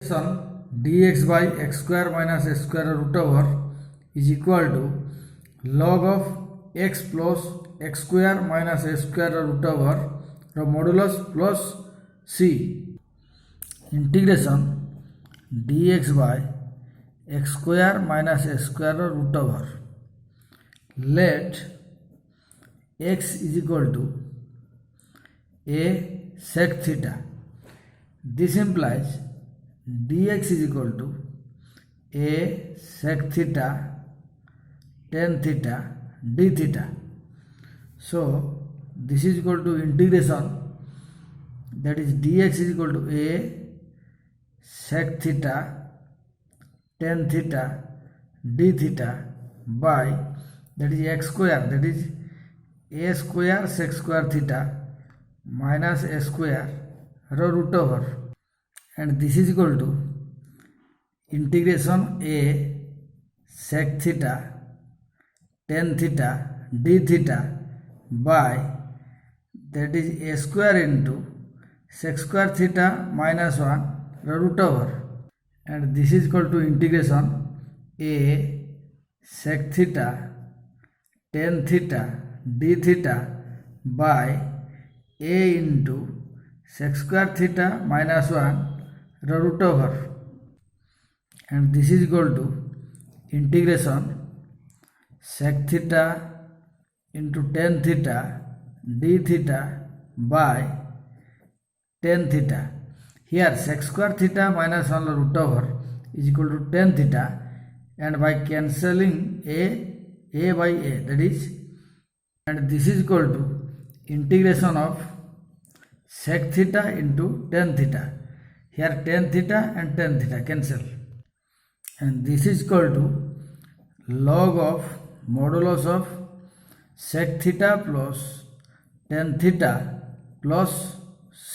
dx by x square minus s square root over is equal to log of x plus x square minus s square root over the modulus plus c integration dx by x square minus s square root over. Let x is equal to a sec theta. This implies dx is equal to a sec theta tan theta d theta. So this is equal to integration, that is dx is equal to a sec theta tan theta d theta by, that is x square, that is a square sec square theta minus a square root over, and this is equal to integration a sec theta tan theta d theta by, that is a square into sec square theta minus 1 root over, and this is equal to integration a sec theta tan theta d theta by a into sec square theta minus 1 root over, and this is equal to integration sec theta into tan theta d theta by tan theta. Here sec square theta minus 1 root over is equal to tan theta, and by cancelling a by a, that is, and this is equal to integration of sec theta into tan theta. Here tan theta and tan theta cancel, and this is equal to log of modulus of sec theta plus tan theta plus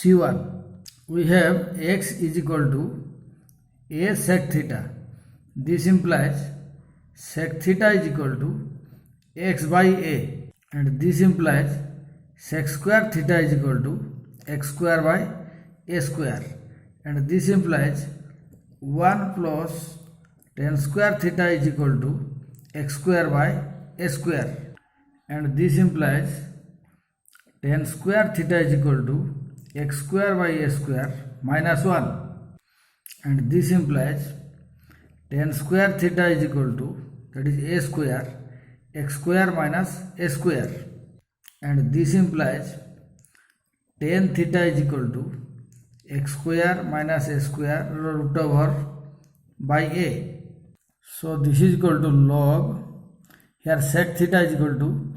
c1. We have x is equal to a sec theta. This implies sec theta is equal to x by a, and this implies sec square theta is equal to x square by a square, and this implies 1 plus tan square theta is equal to x square by a square, and this implies tan square theta is equal to x square by a square minus 1, and this implies tan square theta is equal to, that is a square x square minus a square, and this implies tan theta is equal to x square minus a square root over by a. So this is equal to log, here sec theta is equal to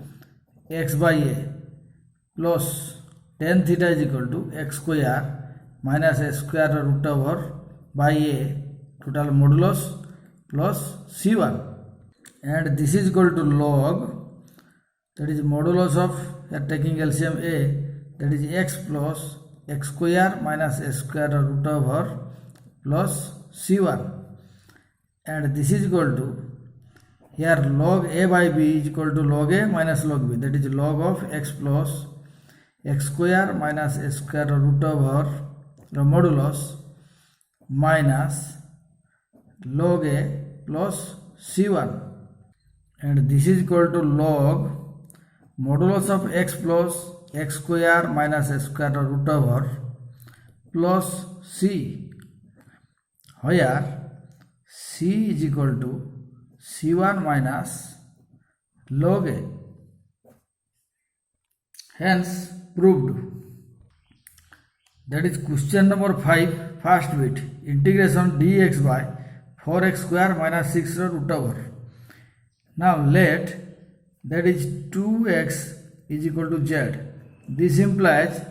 x by a plus tan theta is equal to x square minus a square root over by a total modulus plus c1, and this is equal to log, that is modulus of, here taking LCM a, that is x plus x square minus a square root over plus c1, and this is equal to, here log a by b is equal to log a minus log b, that is log of x plus x square minus a square root over the modulus minus log a plus c1, and this is equal to log modulus of x plus x square minus a square root over plus c, where c is equal to c1 minus log a. Hence proved. That is question number 5, first bit, integration dx by 4x square minus 6 root over. Now let, that is 2x is equal to z. This implies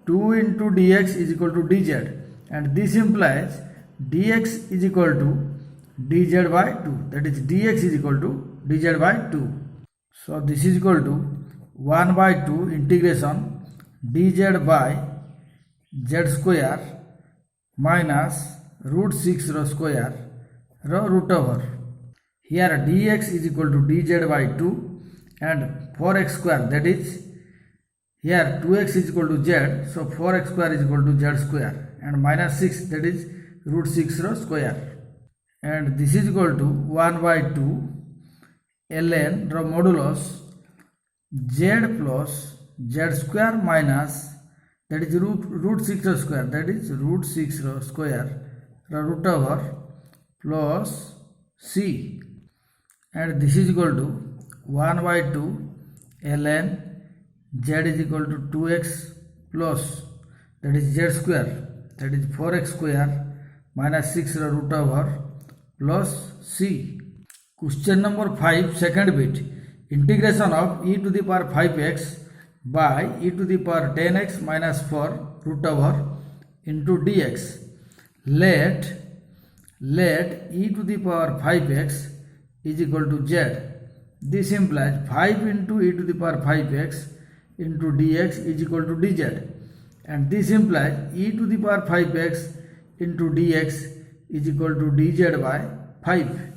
2 into dx is equal to dz, and this implies dx is equal to dz by 2, that is dx is equal to dz by 2. So this is equal to 1 by 2 integration dz by z square minus root 6 square root over. Here dx is equal to dz by 2, and 4x square, that is, here 2x is equal to z, so 4x square is equal to z square, and minus 6, that is root 6 row square and this is equal to 1 by 2 ln row modulus z plus z square minus that is root 6 row square, that is root 6 row square row root over plus c and this is equal to 1 by 2 ln z is equal to 2x plus that is z square, that is 4x square minus 6 root over plus c. Question number 5 second bit, integration of e to the power 5x by e to the power 10x minus 4 root over into dx. Let e to the power 5x is equal to z. This implies 5 into e to the power 5x into dx is equal to dz, and this implies e to the power 5x into dx is equal to dz by 5.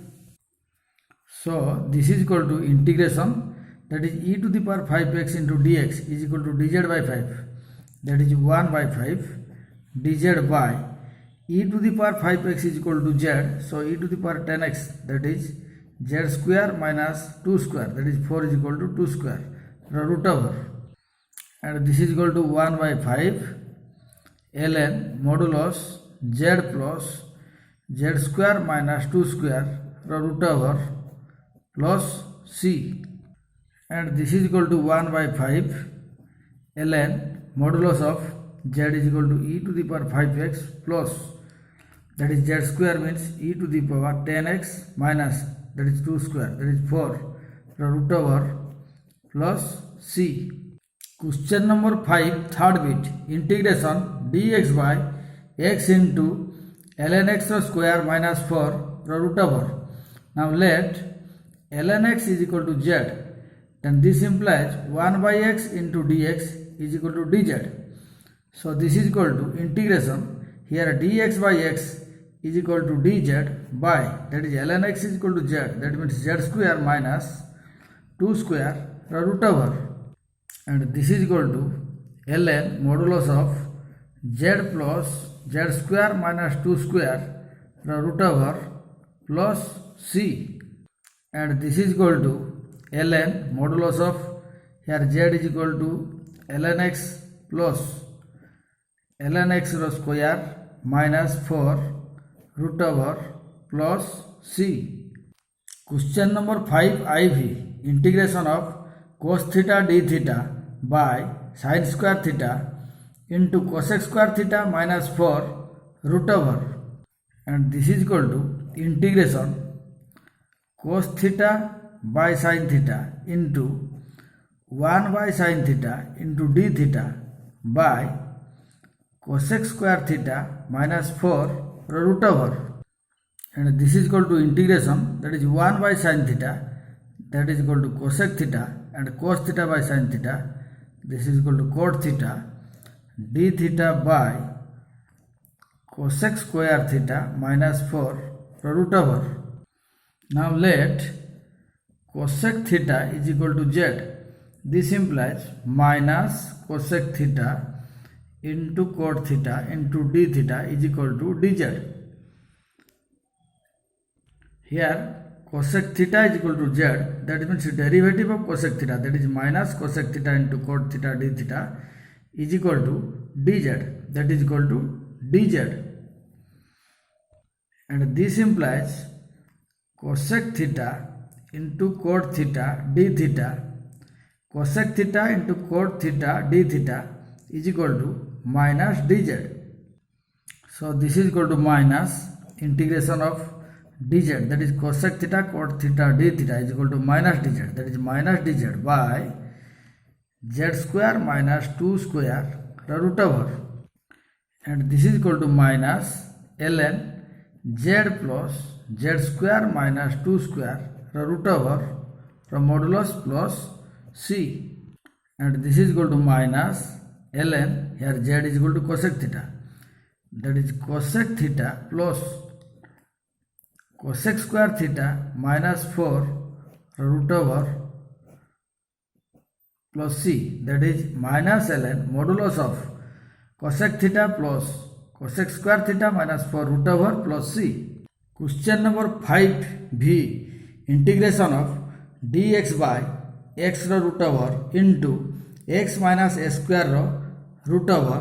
So this is equal to integration, that is e to the power 5x into dx is equal to dz by 5, that is 1 by 5 dz by e to the power 5x is equal to z, so e to the power 10x, that is z square minus 2 square, that is 4 is equal to 2 square root over, and this is equal to 1 by 5 ln modulus z plus z square minus 2 square root over plus c, and this is equal to 1 by 5 ln modulus of z is equal to e to the power 5x plus that is z square means e to the power 10x minus that is 2 square, that is 4 root over plus c. Question number 5 third bit, integration dx by x into ln x square minus 4 root over. Now let ln x is equal to z, then this implies 1 by x into dx is equal to dz. So this is equal to integration, here dx by x is equal to dz by, that is ln x is equal to z, that means z square minus 2 square root over, and this is equal to ln modulus of z plus z square minus 2 square root over plus c, and this is equal to ln modulus of, here z is equal to ln x plus ln x square minus 4 root over plus c. Question number 5 IV, integration of cos theta d theta by sin square theta into cosec square theta minus 4 root over, and this is equal to integration cos theta by sin theta into 1 by sin theta into d theta by cosec square theta minus 4 root over, and this is equal to integration, that is 1 by sin theta, that is equal to cosec theta, and cos theta by sin theta, this is equal to cot theta d theta by cosec square theta minus 4 root over. Now let cosec theta is equal to z, this implies minus cosec theta into cot theta into d theta is equal to dz. Here cosec theta is equal to z, that means derivative of cosec theta, that is minus cosec theta into cot theta d theta is equal to dz, that is equal to dz, and this implies cosec theta into cot theta d theta, cosec theta into cot theta d theta is equal to minus dz. So this is equal to minus integration of dz, that is cosec theta cot theta d theta is equal to minus dz, that is minus dz by z square minus 2 square root over, and this is equal to minus ln z plus z square minus 2 square root over from modulus plus c, and this is equal to minus ln, here z is equal to cosec theta, that is cosec theta plus cosec square theta minus 4 root over plus c, that is minus ln modulus of cosec theta plus cosec square theta minus 4 root over plus c. Question number 5b, integration of dx by x ro root over into x minus a square ro root over.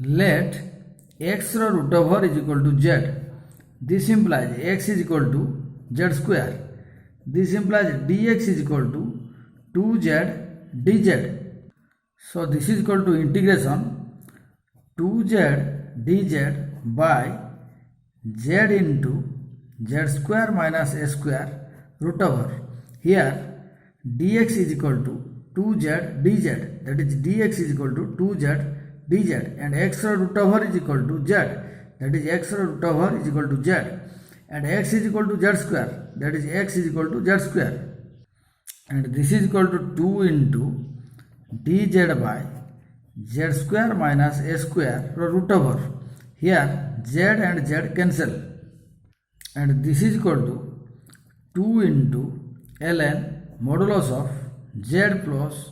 Let x ro root over is equal to z. This implies x is equal to z square. This implies dx is equal to 2z dz. So this is equal to integration 2z dz by z into z square minus a square root over. Here dx is equal to 2z dz, that is dx is equal to 2z dz, and x root over is equal to z, that is x root over is equal to z, and x is equal to z square, that is x is equal to z square, and this is equal to 2 into dz by z square minus a square root over. Here z and z cancel, and this is equal to 2 into ln modulus of z plus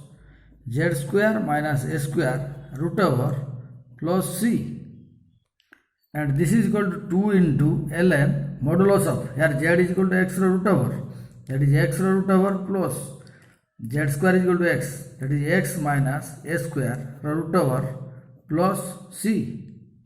z square minus a square root over plus c, and this is equal to 2 into ln modulus of, here z is equal to x root over, that is x root over plus z square is equal to x, that is x minus a square root over plus c.